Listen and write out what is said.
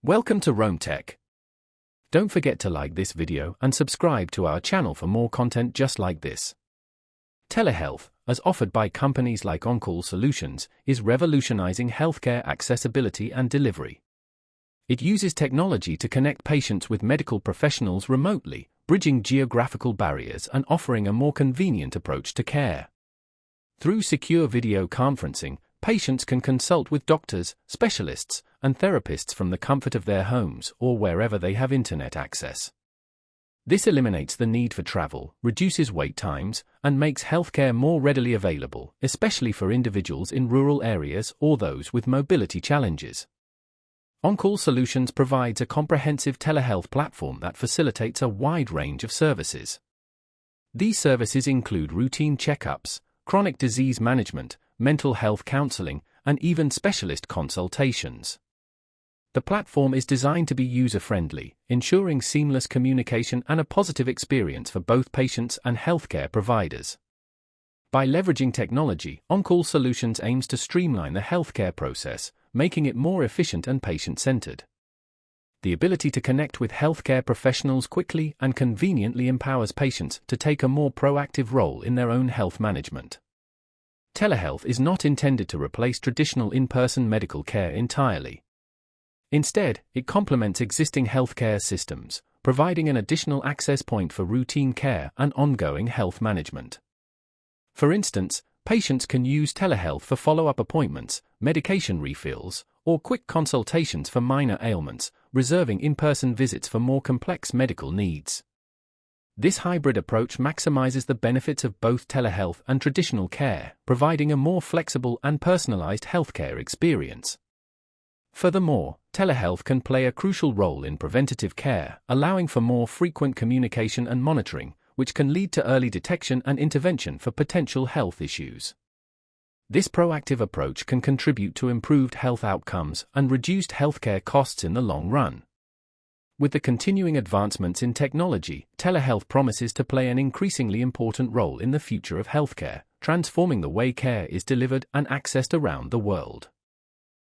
Welcome to Rome Tech. Don't forget to like this video and subscribe to our channel for more content just like this. Telehealth, as offered by companies like OnCall Solutions, is revolutionizing healthcare accessibility and delivery. It uses technology to connect patients with medical professionals remotely, bridging geographical barriers and offering a more convenient approach to care. Through secure video conferencing, patients can consult with doctors, specialists, and therapists from the comfort of their homes or wherever they have internet access. This eliminates the need for travel, reduces wait times, and makes healthcare more readily available, especially for individuals in rural areas or those with mobility challenges. OnCall Solutions provides a comprehensive telehealth platform that facilitates a wide range of services. These services include routine checkups, chronic disease management, mental health counseling, and even specialist consultations. The platform is designed to be user-friendly, ensuring seamless communication and a positive experience for both patients and healthcare providers. By leveraging technology, OnCall Solutions aims to streamline the healthcare process, making it more efficient and patient-centered. The ability to connect with healthcare professionals quickly and conveniently empowers patients to take a more proactive role in their own health management. Telehealth is not intended to replace traditional in-person medical care entirely. Instead, it complements existing healthcare systems, providing an additional access point for routine care and ongoing health management. For instance, patients can use telehealth for follow-up appointments, medication refills, or quick consultations for minor ailments, reserving in-person visits for more complex medical needs. This hybrid approach maximizes the benefits of both telehealth and traditional care, providing a more flexible and personalized healthcare experience. Furthermore, telehealth can play a crucial role in preventative care, allowing for more frequent communication and monitoring, which can lead to early detection and intervention for potential health issues. This proactive approach can contribute to improved health outcomes and reduced healthcare costs in the long run. With the continuing advancements in technology, telehealth promises to play an increasingly important role in the future of healthcare, transforming the way care is delivered and accessed around the world.